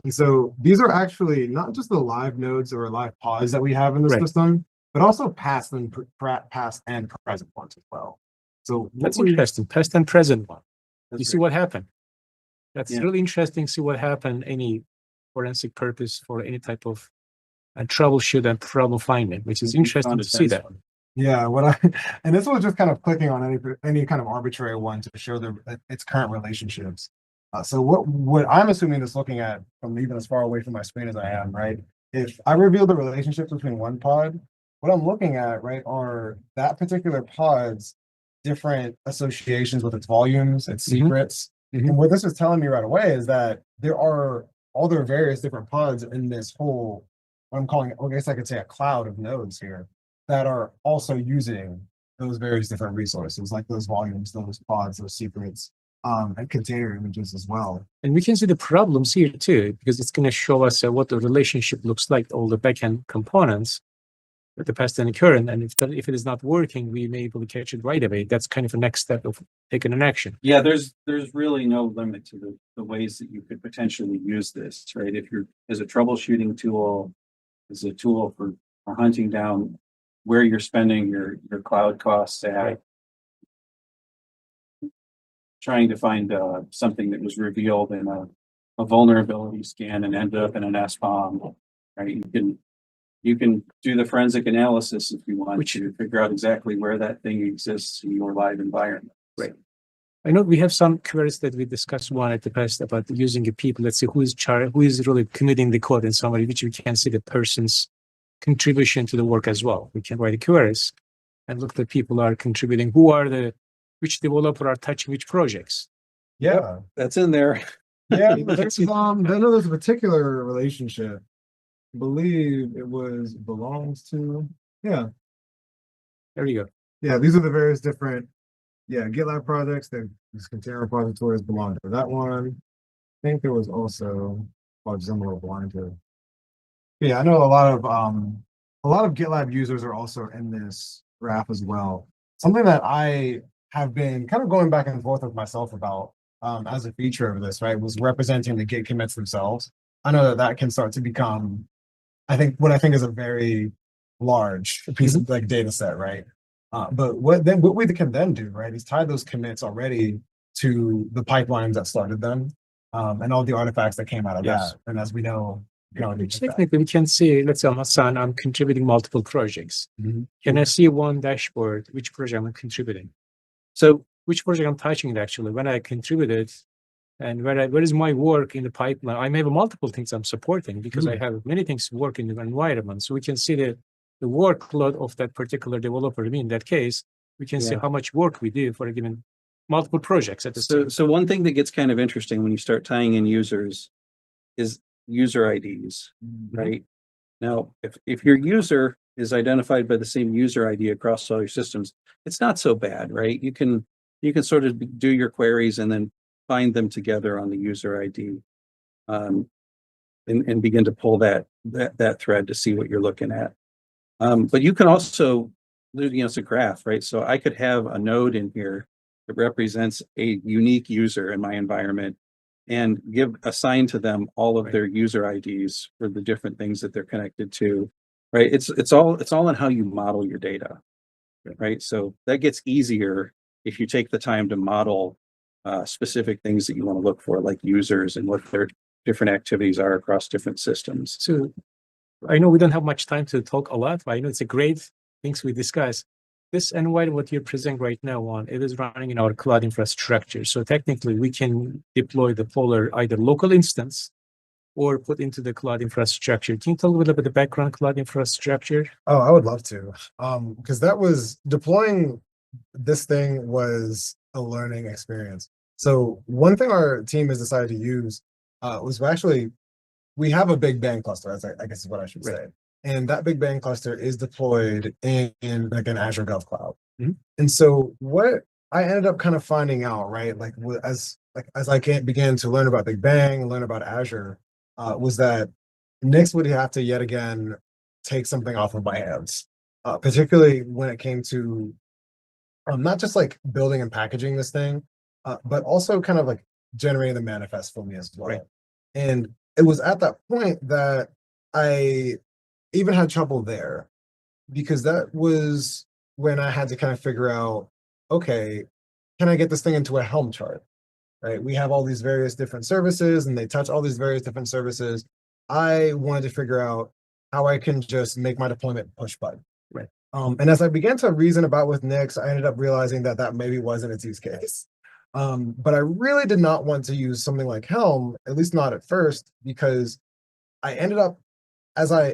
And so these are actually not just the live nodes or live pods that we have in the system, but also past and present ones as well. So that's interesting. Past and present one. You see what happened. That's really interesting. See what happened. Any forensic purpose for any type of troubleshoot and problem finding, which is interesting to see that. Yeah, and this was just kind of clicking on any kind of arbitrary one to show its current relationships. So what I'm assuming is looking at from even as far away from my screen as I am, right? If I reveal the relationships between one pod, what I'm looking at, right, are that particular pod's different associations with its volumes, its secrets. And what this is telling me right away is that there are all their various different pods in this whole, what I'm calling, I guess I could say a cloud of nodes here that are also using those various different resources, like those volumes, those pods, those secrets, and container images as well. And we can see the problems here too, because it's going to show us what the relationship looks like, all the backend components with the past and the current. And if it is not working, we may be able to catch it right away. That's kind of the next step of taking an action. Yeah, there's really no limit to the ways that you could potentially use this, right? If you're as a troubleshooting tool, as a tool for hunting down where you're spending your cloud costs at, Right. trying to find something that was revealed in a vulnerability scan and ended up in an SBOM, right? You can do the forensic analysis if you want to figure out exactly where that thing exists in your live environment. Right. I know we have some queries that we discussed one at the past about using a people. Let's see who is really committing the code in somebody, which we can see the person's contribution to the work as well. We can write the queries and look at people are contributing. Which developer are touching which projects? Yeah, That's in there. yeah. We can There's, see- I know there's a particular relationship. I believe it belongs to. Yeah, There you go. yeah. These are the various different. Yeah, GitLab projects. These container repositories belong to that one. I think there was also. Oh, just I'm a little blind to. Yeah, I know a lot of GitLab users are also in this graph as well. Something that I have been kind of going back and forth with myself about as a feature of this, right, was representing the Git commits themselves. I know that can start to become, I think is a very large piece of like data set, right? But what we can then do, right, is tie those commits already to the pipelines that started them and all the artifacts that came out of Yes. that. And as we know, Technically, we can see, let's say I'm Hasan, I'm contributing multiple projects. Mhm. Can I see one dashboard, which project I'm contributing? So Which project I'm touching it actually, when I contributed, and where is my work in the pipeline? I may have multiple things I'm supporting because I have many things to work in the environment. So we can see the workload of that particular developer. I mean, in that case, we can see Yeah. how much work we do for a given multiple projects at the same. So one thing that gets kind of interesting when you start tying in users is user IDs, right? Now, if your user is identified by the same user ID across all your systems, it's not so bad, right? You can sort of do your queries and then find them together on the user ID, and begin to pull that thread to see what you're looking at. But you can also, it's a graph, right? So I could have a node in here that represents a unique user in my environment and assign to them all of their user IDs for the different things that they're connected to, right? It's all in how you model your data, right? So that gets easier if you take the time to model specific things that you want to look for, like users and what their different activities are across different systems. So I know we don't have much time to talk a lot, but I know it's a great things we discuss. This environment, what you're presenting right now on, it is running in our cloud infrastructure. So technically we can deploy the Polar either local instance or put into the cloud infrastructure. Can you tell a little bit about the background cloud infrastructure? Oh, I would love to. Because that was deploying this thing was a learning experience. So one thing our team has decided to use was we have a Big Bang cluster, I guess is what I should say. And that Big Bang cluster is deployed in like an Azure Gov Cloud. And so what I ended up kind of finding out, right, as I began to learn about Big Bang and learn about Azure, was that Nix would have to yet again take something off of my hands, particularly when it came to not just like building and packaging this thing, but also kind of like generating the manifest for me as well. Right. And it was at that point that I even had trouble there, because that was when I had to kind of figure out, okay, can I get this thing into a Helm chart? Right? We have all these various different services and they touch all these various different services. I wanted to figure out how I can just make my deployment push button. Right. And as I began to reason about with Nix, I ended up realizing that maybe wasn't its use case. But I really did not want to use something like Helm, at least not at first, because I ended up,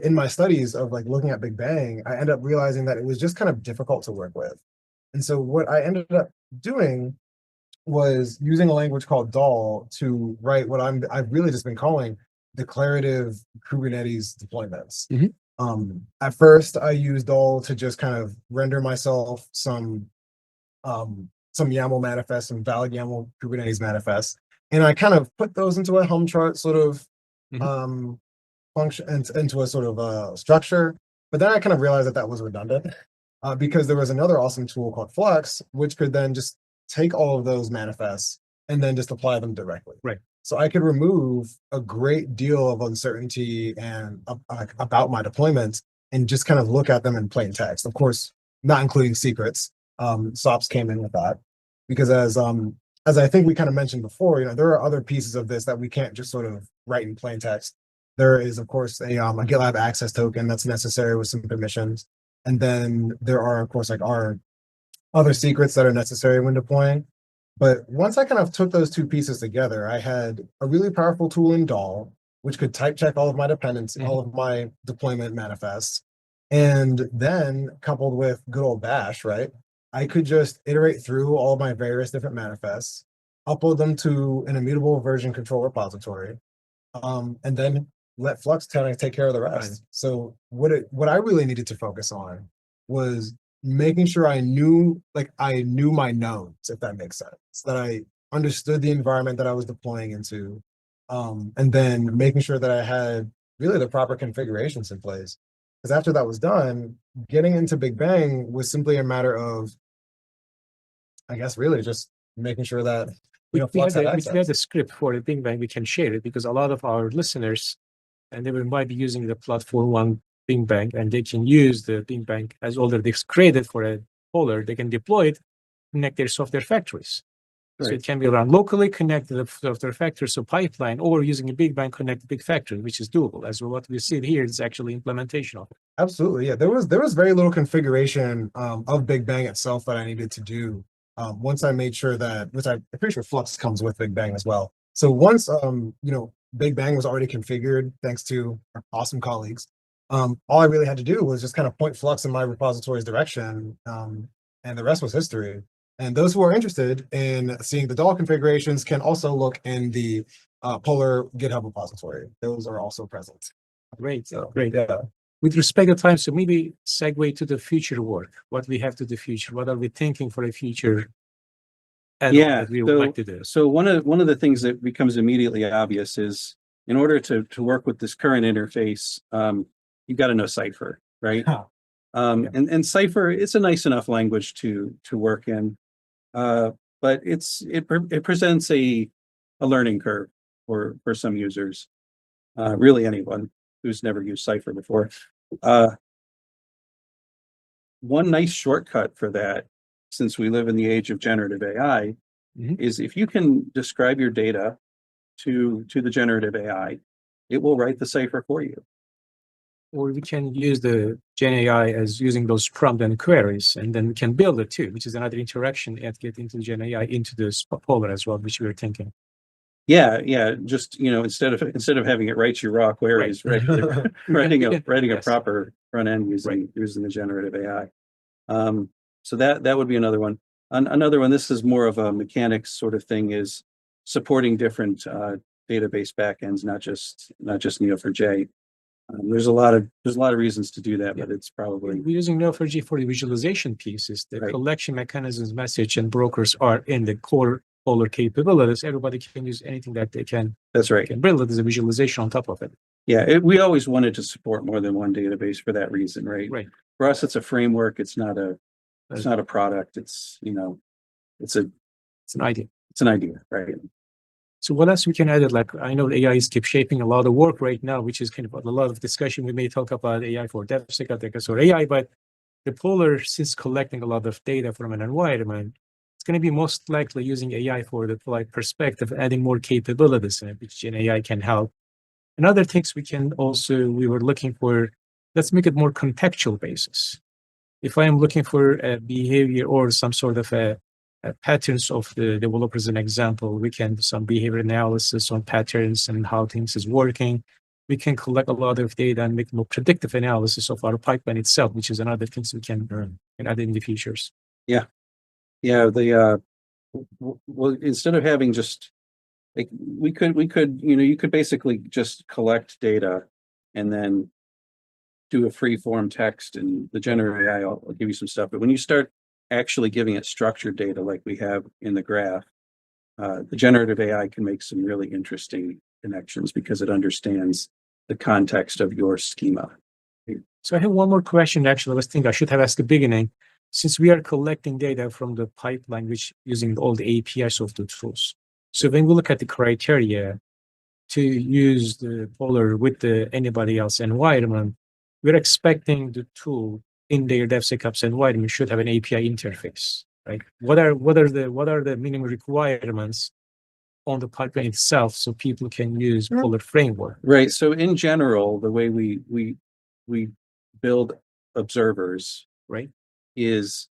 in my studies of like looking at Big Bang, I ended up realizing that it was just kind of difficult to work with. And so what I ended up doing was using a language called DAL to write what I've really just been calling declarative Kubernetes deployments. At first, I used all to just kind of render myself some YAML manifest, some valid YAML Kubernetes manifest, and I kind of put those into a Helm chart sort of function into a sort of structure. But then I kind of realized that that was redundant because there was another awesome tool called Flux, which could then just take all of those manifests and then just apply them directly. Right. So I could remove a great deal of uncertainty and about my deployments and just kind of look at them in plain text. Of course, not including secrets. SOPs came in with that because as I think we kind of mentioned before, there are other pieces of this that we can't just sort of write in plain text. There is, of course, a GitLab access token that's necessary with some permissions. And then there are, of course, like our other secrets that are necessary when deploying. But once I kind of took those two pieces together, I had a really powerful tool in DAL, which could type check all of my dependencies, all of my deployment manifests. And then coupled with good old Bash, right? I could just iterate through all of my various different manifests, upload them to an immutable version control repository, and then let Flux kind of take care of the rest. Right. So what I really needed to focus on was making sure I knew my nodes, if that makes sense, that I understood the environment that I was deploying into, and then making sure that I had really the proper configurations in place. Because after that was done, getting into Big Bang was simply a matter of, I guess, really just making sure that Flux had access. If we have the script for the Big Bang, we can share it because a lot of our listeners, and they might be using the platform one Big Bang, and they can use the Big Bang as already created for a Polar. They can deploy it, connect their software factories. Right. So it can be run locally, connect to the software factory, so pipeline, or using a Big Bang, connect the big factory, which is doable. As what we see here is actually implementation of it. Absolutely, yeah. There was very little configuration of Big Bang itself that I needed to do. Once I made sure that, which I'm pretty sure Flux comes with Big Bang as well. So once Big Bang was already configured, thanks to our awesome colleagues, all I really had to do was just kind of point Flux in my repository's direction, and the rest was history. And those who are interested in seeing the DAL configurations can also look in the Polar GitHub repository. Those are also present. Great, So, great. yeah. With respect to time, so maybe segue to the future work. What we have to the future. What are we thinking for the future? That we would like to do. So one of the things that becomes immediately obvious is in order to work with this current interface, you've got to know Cypher, right? And Cypher, it's a nice enough language to work in, but it presents a learning curve for some users, really anyone who's never used Cypher before. One nice shortcut for that, since we live in the age of generative AI, is if you can describe your data to the generative AI, it will write the Cypher for you. Or we can use the Gen AI as using those prompt and queries, and then we can build it too, which is another interaction and get into Gen AI into the Polar as well, which we were thinking. Yeah. Just instead of having it write you raw queries, right. writing a proper front end using the generative AI. So that would be another one. Another one. This is more of a mechanics sort of thing. Is supporting different database backends, not just Neo4j. There's a lot of reasons to do that, but it's probably we're using Neo4j for the visualization pieces. The collection mechanisms, message, and brokers are in the core Polar capabilities. Everybody can use anything that they can. That's right. Can build it as a visualization on top of it. Yeah, we always wanted to support more than one database for that reason, right? Right. For us, it's a framework. It's not a product. It's it's an idea. It's an idea, right? So what else we can add? Like I know AI is keep shaping a lot of work right now, which is kind of a lot of discussion. We may talk about AI for DevSecOps or AI, but the Polar, since collecting a lot of data from an environment, it's going to be most likely using AI for the perspective, adding more capabilities in it, which Gen AI can help. And other things we were looking for, let's make it more contextual basis. If I am looking for a behavior or some sort of a patterns of the developers, an example, we can do some behavior analysis on patterns and how things is working. We can collect a lot of data and make more predictive analysis of our pipeline itself, which is another things we can add in the futures. Yeah. Well, instead of having just like we could you could basically just collect data and then do a free form text and the generative AI will give you some stuff. But when you start actually giving it structured data like we have in the graph, the generative AI can make some really interesting connections because it understands the context of your schema. So I have one more question. Actually, I was thinking I should have asked at the beginning. Since we are collecting data from the pipeline, which using all the APIs of the tools. So when we look at the criteria to use the Polar with anybody else environment, we're expecting the tool in their DevSecOps environment should have an API interface, right? What are the minimum requirements on the pipeline itself so people can use Polar framework? Right. So in general, the way we build observers, right, is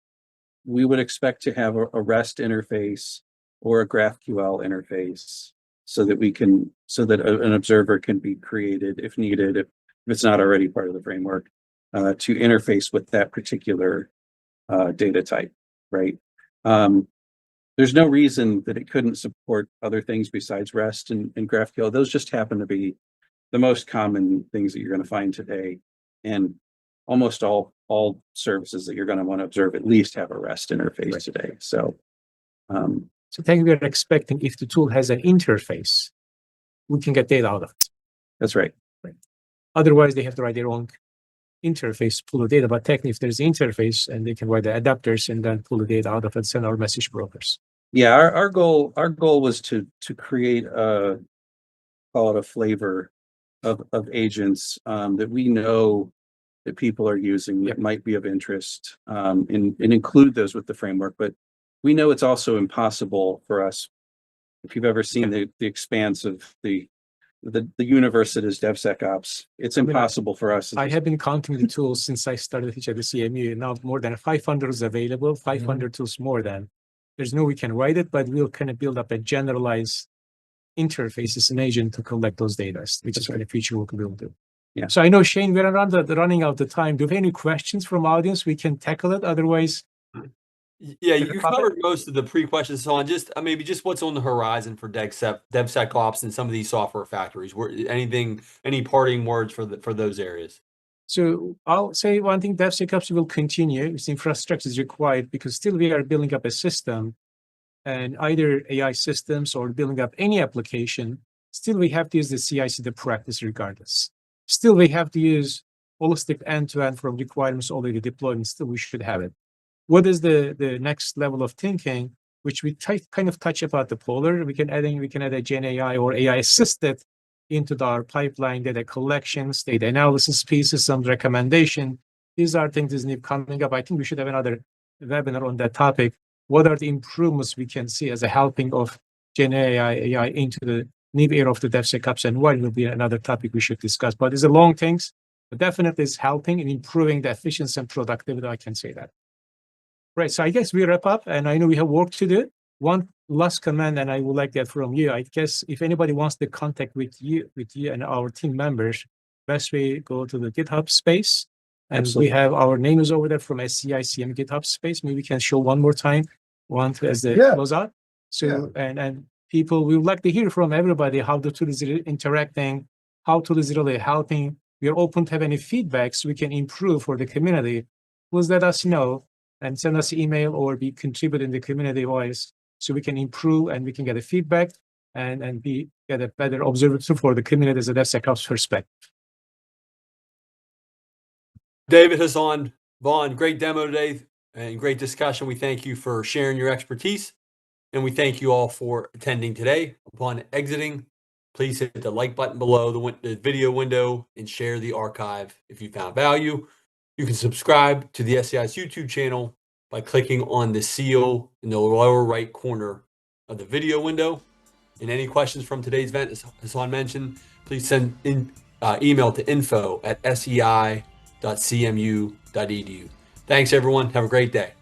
we would expect to have a REST interface or a GraphQL interface so that an observer can be created if needed, if it's not already part of the framework, to interface with that particular data type, right? There's no reason that it couldn't support other things besides REST and GraphQL. Those just happen to be the most common things that you're going to find today. And almost all services that you're going to want to observe at least have a REST interface today. So, so technically we're expecting if the tool has an interface, we can get data out of it. That's right. Otherwise, they have to write their own interface, pull the data. But technically, if there's an interface and they can write the adapters and then pull the data out of it, send our message brokers. Yeah, our goal was to create call it a flavor of agents that we know that people are using that might be of interest, and include those with the framework. But we know it's also impossible for us. If you've ever seen the expanse of the universe that is DevSecOps, it's impossible for us. I have been counting the tools since I started teaching at the CMU. Now more than 500 is available, 500 tools more than. There's no way we can write it, but we'll kind of build up a generalized interface as an agent to collect those data, which is kind of feature we can be able to do. Yeah. So I know, Shane, we're running out of time. Do you have any questions from audience? We can tackle it. Otherwise, yeah, you covered most of the pre-questions. So on just maybe just what's on the horizon for DevSecOps and some of these software factories. Any parting words for those areas? So I'll say one thing: DevSecOps will continue. Its infrastructure is required because still we are building up a system, and either AI systems or building up any application. Still, we have to use the CI/CD practice regardless. Still, we have to use holistic end-to-end from requirements all the way to deployment. Still, we should have it. What is the next level of thinking, which we kind of touch about the Polar? We can add a Gen AI or AI assisted into our pipeline, data collections, data analysis pieces, some recommendation. These are things that need coming up. I think we should have another webinar on that topic. What are the improvements we can see as a helping of Gen AI into the new era of the DevSecOps, and what will be another topic we should discuss. But it's a long things, but definitely is helping in improving the efficiency and productivity. I can say that. Right. So I guess we wrap up, and I know we have work to do. One last comment, and I would like that from you. I guess if anybody wants to contact with you and our team members, best way go to the GitHub space. And Absolutely. We have our names over there from SEI GitHub space. Maybe we can show one more time, as the closeout. So and people, we would like to hear from everybody how the tool is interacting, how tool is really helping. We are open to have any feedback so we can improve for the community. Please let us know and send us email or be contribute in the community voice so we can improve and we can get a feedback and get a better observability for the community as a DevSecOps perspective. David, Hasan, Vaughn, great demo today and great discussion. We thank you for sharing your expertise, and we thank you all for attending today. Upon exiting, please hit the like button below the video window and share the archive if you found value. You can subscribe to the SEI's YouTube channel by clicking on the seal in the lower right corner of the video window. And any questions from today's event, as Hasan mentioned, please send email to info@sei.cmu.edu. Thanks, everyone. Have a great day.